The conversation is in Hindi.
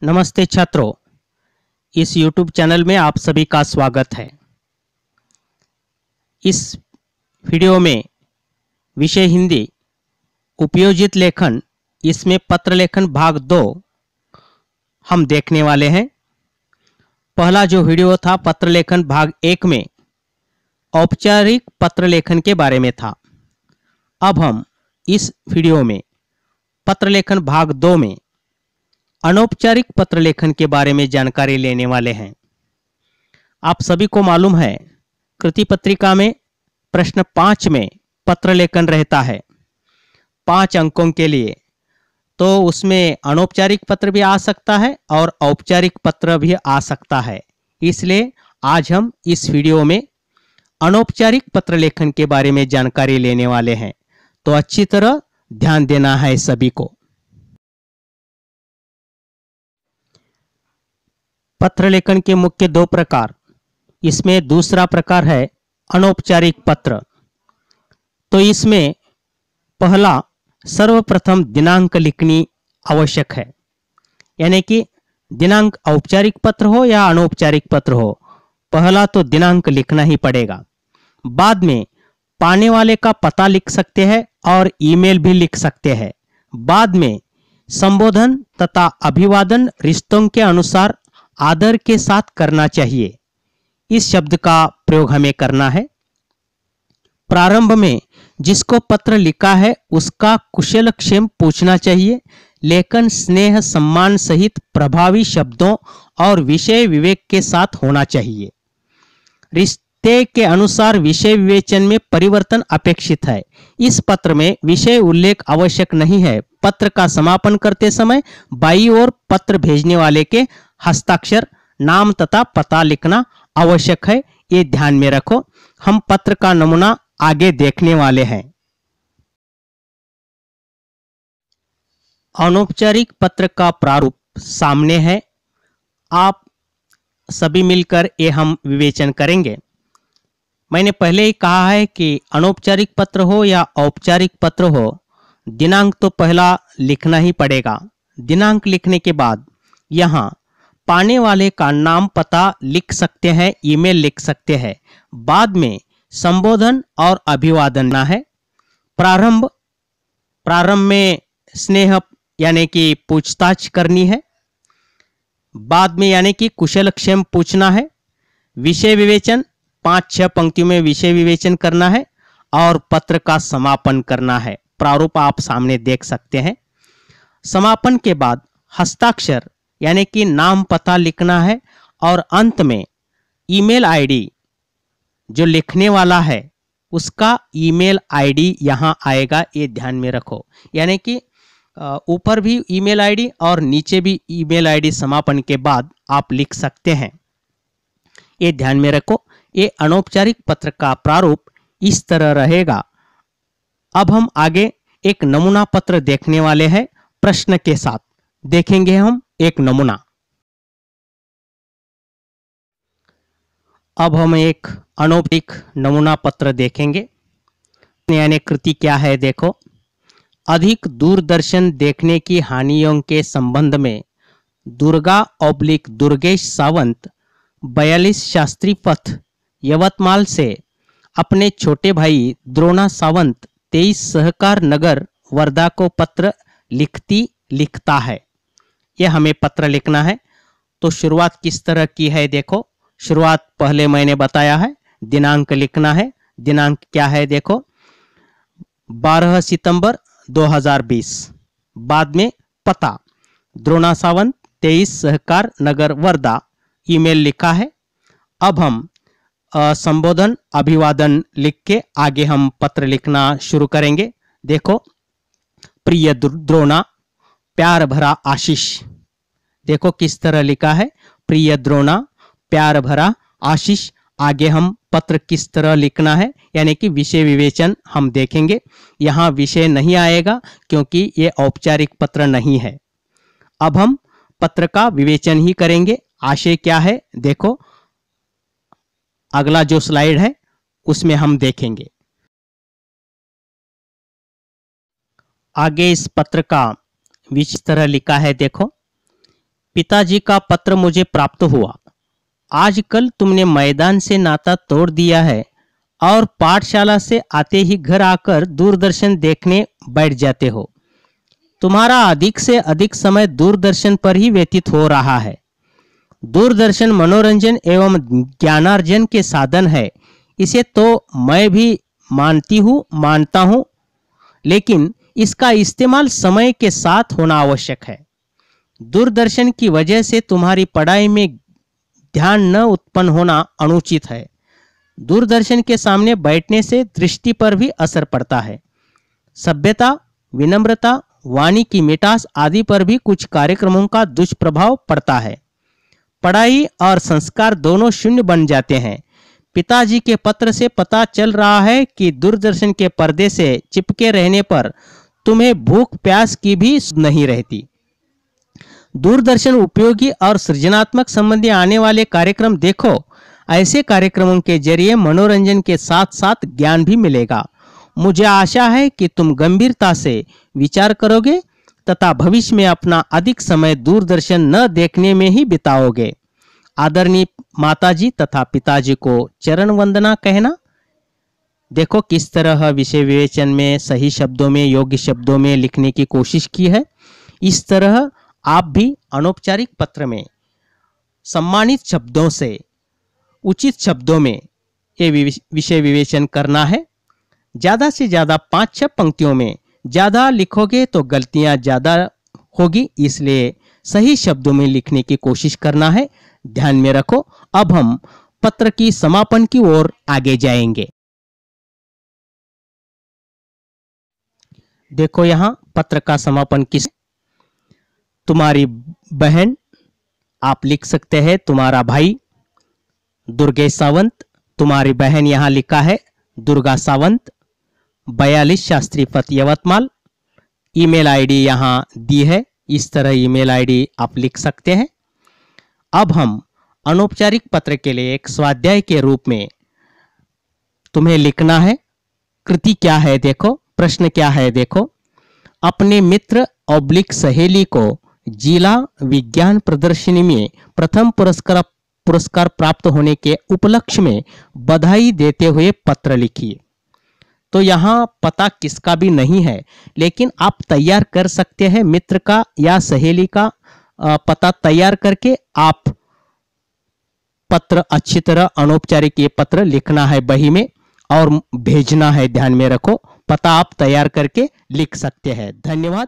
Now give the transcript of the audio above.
नमस्ते छात्रों, इस YouTube चैनल में आप सभी का स्वागत है। इस वीडियो में विषय हिंदी उपयोजित लेखन, इसमें पत्र लेखन भाग 2 हम देखने वाले हैं। पहला जो वीडियो था पत्र लेखन भाग 1 में औपचारिक पत्र लेखन के बारे में था। अब हम इस वीडियो में पत्र लेखन भाग 2 में अनौपचारिक पत्र लेखन के बारे में जानकारी लेने वाले हैं। आप सभी को मालूम है, कृति पत्रिका में प्रश्न 5 में पत्र लेखन रहता है 5 अंकों के लिए, तो उसमें अनौपचारिक पत्र भी आ सकता है और औपचारिक पत्र भी आ सकता है। इसलिए आज हम इस वीडियो में अनौपचारिक पत्र लेखन के बारे में जानकारी लेने वाले हैं, तो अच्छी तरह ध्यान देना है सभी को। पत्र लेखन के मुख्य 2 प्रकार, इसमें दूसरा प्रकार है अनौपचारिक पत्र। तो इसमें पहला सर्वप्रथम दिनांक लिखनी आवश्यक है, यानी कि दिनांक औपचारिक पत्र हो या अनौपचारिक पत्र हो, पहला तो दिनांक लिखना ही पड़ेगा। बाद में पाने वाले का पता लिख सकते हैं और ईमेल भी लिख सकते हैं। बाद में संबोधन तथा अभिवादन रिश्तों के अनुसार आदर के साथ करना चाहिए, इस शब्द का प्रयोग हमें करना है। प्रारंभ में जिसको पत्र लिखा है उसका कुशलक्षेम पूछना चाहिए, लेकिन स्नेह सम्मान सहित प्रभावी शब्दों और विषय विवेक के साथ होना चाहिए। रिश्ते के अनुसार विषय विवेचन में परिवर्तन अपेक्षित है। इस पत्र में विषय उल्लेख आवश्यक नहीं है। पत्र का समापन करते समय बाईं ओर पत्र भेजने वाले के हस्ताक्षर, नाम तथा पता लिखना आवश्यक है, ये ध्यान में रखो। हम पत्र का नमूना आगे देखने वाले हैं। अनौपचारिक पत्र का प्रारूप सामने है, आप सभी मिलकर ये हम विवेचन करेंगे। मैंने पहले ही कहा है कि अनौपचारिक पत्र हो या औपचारिक पत्र हो, दिनांक तो पहला लिखना ही पड़ेगा। दिनांक लिखने के बाद यहाँ पाने वाले का नाम पता लिख सकते हैं, ईमेल लिख सकते हैं। बाद में संबोधन और अभिवादन ना है। प्रारंभ में स्नेह यानी कि पूछताछ करनी है। बाद में यानी कि कुशलक्षेम पूछना है। विषय विवेचन 5-6 पंक्तियों में विषय विवेचन करना है और पत्र का समापन करना है। प्रारूप आप सामने देख सकते हैं। समापन के बाद हस्ताक्षर यानी कि नाम पता लिखना है और अंत में ईमेल आईडी, जो लिखने वाला है उसका ईमेल आईडी यहां आएगा, ये ध्यान में रखो। यानी कि ऊपर भी ईमेल आईडी और नीचे भी ईमेल आईडी समापन के बाद आप लिख सकते हैं, ये ध्यान में रखो। ये अनौपचारिक पत्र का प्रारूप इस तरह रहेगा। अब हम आगे एक नमूना पत्र देखने वाले हैं, प्रश्न के साथ देखेंगे हम एक नमूना। अब हम एक अनौपचारिक नमूना पत्र देखेंगे। यानी कृति क्या है देखो। अधिक दूरदर्शन देखने की हानियों के संबंध में दुर्गेश सावंत 42 शास्त्री पथ यवतमाल से अपने छोटे भाई द्रोणा सावंत 23 सहकार नगर वर्धा को पत्र लिखता है। यह हमें पत्र लिखना है। तो शुरुआत किस तरह की है देखो। शुरुआत पहले मैंने बताया है, दिनांक लिखना है। दिनांक क्या है देखो, 12 सितंबर 2020। बाद में पता द्रोणा सावंत 23 सहकार नगर वर्धा, ईमेल लिखा है। अब हम संबोधन अभिवादन लिख के आगे हम पत्र लिखना शुरू करेंगे। देखो, प्रिय द्रोणा, प्यार भरा आशीष। देखो किस तरह लिखा है, प्रिय द्रोणा, प्यार भरा आशीष। आगे हम पत्र किस तरह लिखना है, यानी कि विषय विवेचन हम देखेंगे। यहाँ विषय नहीं आएगा क्योंकि ये औपचारिक पत्र नहीं है। अब हम पत्र का विवेचन ही करेंगे। आशय क्या है देखो, अगला जो स्लाइड है उसमें हम देखेंगे। आगे इस पत्र का विशेष तरह लिखा है देखो। पिताजी का पत्र मुझे प्राप्त हुआ। आजकल तुमने मैदान से नाता तोड़ दिया है और पाठशाला से आते ही घर आकर दूरदर्शन देखने बैठ जाते हो। तुम्हारा अधिक से अधिक समय दूरदर्शन पर ही व्यतीत हो रहा है। दूरदर्शन मनोरंजन एवं ज्ञानार्जन के साधन है, इसे तो मैं भी मानता हूँ, लेकिन इसका इस्तेमाल समय के साथ होना आवश्यक है। दूरदर्शन की वजह से तुम्हारी पढ़ाई में ध्यान न उत्पन्न होना अनुचित है। दूरदर्शन के सामने बैठने से दृष्टि पर भी असर पड़ता है। सभ्यता, विनम्रता, वाणी की मिठास आदि पर भी कुछ कार्यक्रमों का दुष्प्रभाव पड़ता है। पढ़ाई और संस्कार दोनों शून्य बन जाते हैं। पिताजी के पत्र से पता चल रहा है कि दूरदर्शन के पर्दे से चिपके रहने पर तुम्हें भूख प्यास की भी नहीं रहती। दूरदर्शन उपयोगी और सृजनात्मक संबंधी आने वाले कार्यक्रम देखो। ऐसे कार्यक्रमों के जरिए मनोरंजन के साथ साथ ज्ञान भी मिलेगा। मुझे आशा है कि तुम गंभीरता से विचार करोगे तथा भविष्य में अपना अधिक समय दूरदर्शन न देखने में ही बिताओगे। आदरणीय माताजी तथा पिताजी को चरण वंदना कहना। देखो किस तरह विषय विवेचन में सही शब्दों में, योग्य शब्दों में लिखने की कोशिश की है। इस तरह आप भी अनौपचारिक पत्र में सम्मानित शब्दों से उचित शब्दों में ये विषय विवेचन करना है। ज़्यादा से ज़्यादा 5-6 पंक्तियों में, ज़्यादा लिखोगे तो गलतियाँ ज़्यादा होगी, इसलिए सही शब्दों में लिखने की कोशिश करना है। ध्यान में रखो। अब हम पत्र की समापन की ओर आगे जाएंगे। देखो यहाँ पत्र का समापन किस, तुम्हारी बहन, आप लिख सकते हैं तुम्हारा भाई दुर्गेश सावंत। तुम्हारी बहन यहाँ लिखा है दुर्गा सावंत, 42 शास्त्री पथ यवतमाल। ईमेल आईडी यहाँ दी है, इस तरह ईमेल आईडी आप लिख सकते हैं। अब हम अनौपचारिक पत्र के लिए एक स्वाध्याय के रूप में तुम्हें लिखना है। कृति क्या है देखो, प्रश्न क्या है देखो। अपने मित्र ऑब्लिक सहेली को जिला विज्ञान प्रदर्शनी में प्रथम पुरस्कार प्राप्त होने के उपलक्ष्य में बधाई देते हुए पत्र लिखिए। तो यहाँ पता किसका भी नहीं है, लेकिन आप तैयार कर सकते हैं मित्र का या सहेली का पता तैयार करके आप पत्र अच्छी तरह अनौपचारिक ये पत्र लिखना है बही में और भेजना है। ध्यान में रखो, पता आप तैयार करके लिख सकते हैं। धन्यवाद।